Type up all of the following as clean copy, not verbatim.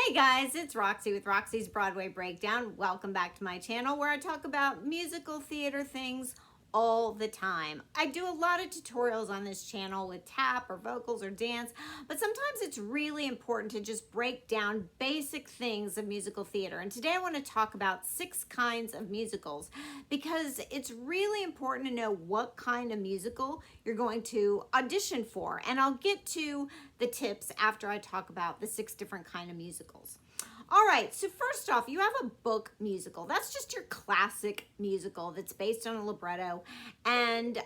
Hey guys, it's Roxie with Roxie's Broadway Breakdown. Welcome back to my channel where I talk about musical theater things all the time. I do a lot of tutorials on this channel with tap or vocals or dance, but sometimes it's really important to just break down basic things of musical theater. And today I want to talk about 6 kinds of musicals because it's really important to know what kind of musical you're going to audition for. And I'll get to the tips after I talk about the 6 different kind of musicals. All right, so first off, you have a book musical. That's just your classic musical that's based on a libretto, and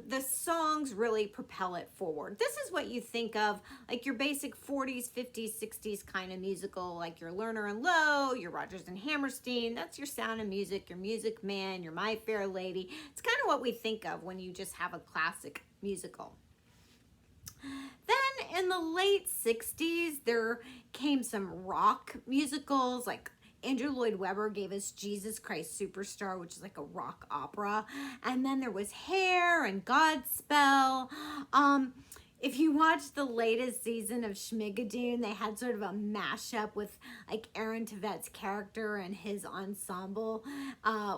the songs really propel it forward. This is what you think of like your basic 40s, 50s, 60s kind of musical, like your Lerner and Loewe, your Rodgers and Hammerstein. That's your Sound of Music, your Music Man, your My Fair Lady. It's kind of what we think of when you just have a classic musical. Then in the late 60s, there came some rock musicals, like Andrew Lloyd Webber gave us Jesus Christ Superstar, which is like a rock opera. And then there was Hair and Godspell. If you watch the latest season of Schmigadoon, they had sort of a mashup with like Aaron Tveit's character and his ensemble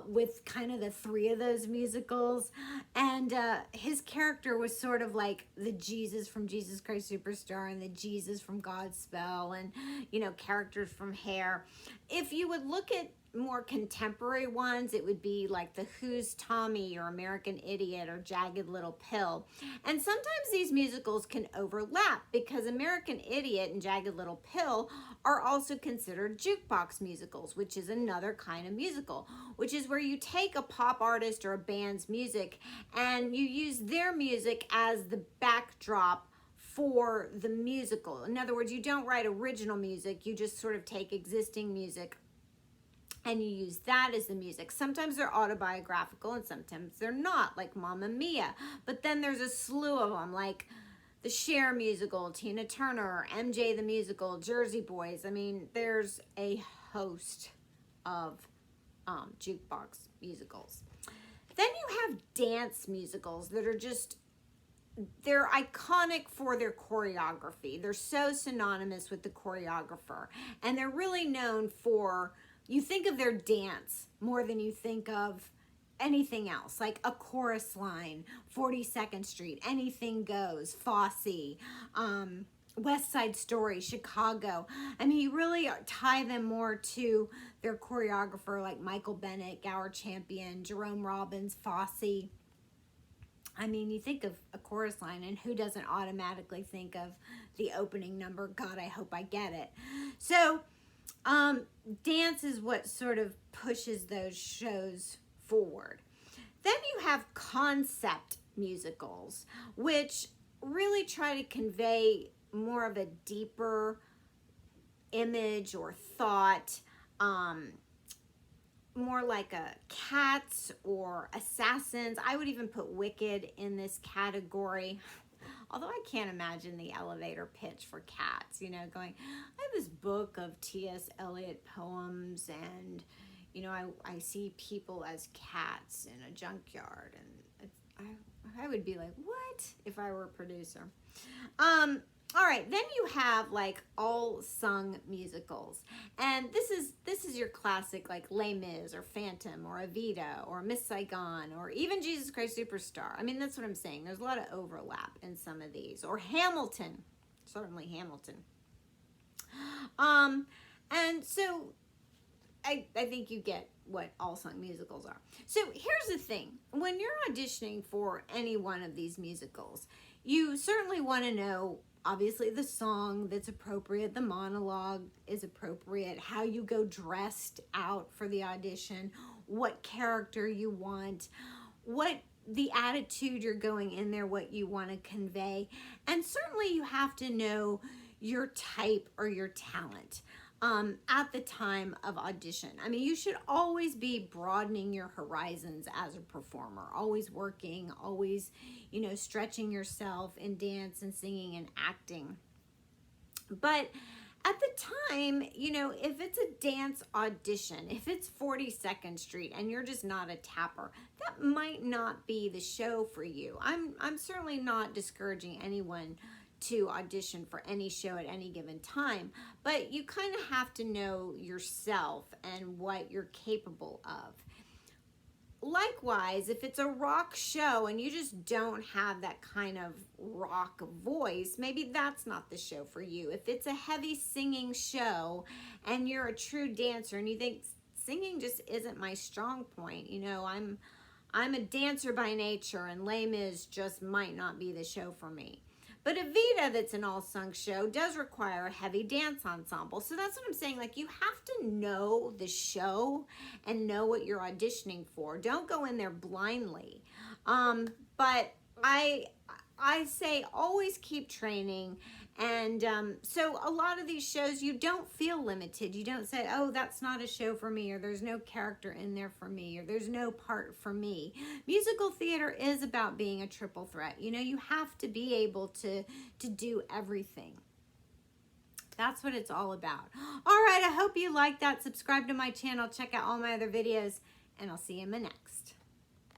with kind of the 3 of those musicals. And his character was sort of like the Jesus from Jesus Christ Superstar and the Jesus from Godspell and, you know, characters from Hair. If you would look at more contemporary ones, it would be like the Who's Tommy or American Idiot or Jagged Little Pill. And sometimes these musicals can overlap because American Idiot and Jagged Little Pill are also considered jukebox musicals, which is another kind of musical, which is where you take a pop artist or a band's music and you use their music as the backdrop for the musical. In other words, you don't write original music, you just sort of take existing music and you use that as the music. Sometimes they're autobiographical and sometimes they're not, like Mamma Mia. But then there's a slew of them, like the Cher musical, Tina Turner, MJ the musical, Jersey Boys. I mean, there's a host of jukebox musicals. Then you have dance musicals that are just, they're iconic for their choreography. They're so synonymous with the choreographer. And they're really known for, you think of their dance more than you think of anything else, like A Chorus Line, 42nd Street, Anything Goes, Fosse, West Side Story, Chicago. I mean, you really tie them more to their choreographer, like Michael Bennett, Gower Champion, Jerome Robbins, Fosse. I mean, you think of A Chorus Line, and who doesn't automatically think of the opening number, God, I Hope I Get It. So, dance is what sort of pushes those shows forward. Then you have concept musicals, which really try to convey more of a deeper image or thought, more like a Cats or Assassins. I would even put Wicked in this category. Although I can't imagine the elevator pitch for Cats, you know, going, I have this book of T.S. Eliot poems and, you know, I see people as cats in a junkyard. And I would be like, what? If I were a producer. All right, then you have like all sung musicals. And this is your classic like Les Mis or Phantom or Evita or Miss Saigon or even Jesus Christ Superstar. I mean, that's what I'm saying. There's a lot of overlap in some of these. Or Hamilton, certainly Hamilton. And so I think you get what all sung musicals are. So here's the thing. When you're auditioning for any one of these musicals, you certainly want to know, obviously, the song that's appropriate, the monologue is appropriate, how you go dressed out for the audition, what character you want, what the attitude you're going in there, what you want to convey. And certainly you have to know your type or your talent at the time of audition. I mean, you should always be broadening your horizons as a performer, always working, always, you know, stretching yourself in dance and singing and acting. But at the time, you know, if it's a dance audition, if it's 42nd Street and you're just not a tapper, that might not be the show for you. I'm certainly not discouraging anyone to audition for any show at any given time, but you kind of have to know yourself and what you're capable of. Likewise, if it's a rock show and you just don't have that kind of rock voice, maybe that's not the show for you. If it's a heavy singing show and you're a true dancer and you think singing just isn't my strong point, you know, I'm a dancer by nature and Les Mis just might not be the show for me. But Evita, that's an all-sung show, does require a heavy dance ensemble. So that's what I'm saying. Like, you have to know the show and know what you're auditioning for. Don't go in there blindly. But I say always keep training. And so a lot of these shows, you don't feel limited. You don't say, oh, that's not a show for me, or there's no character in there for me, or there's no part for me. Musical theater is about being a triple threat. You know, you have to be able to do everything. That's what it's all about. All right, I hope you like that. Subscribe to my channel. Check out all my other videos, and I'll see you in my next.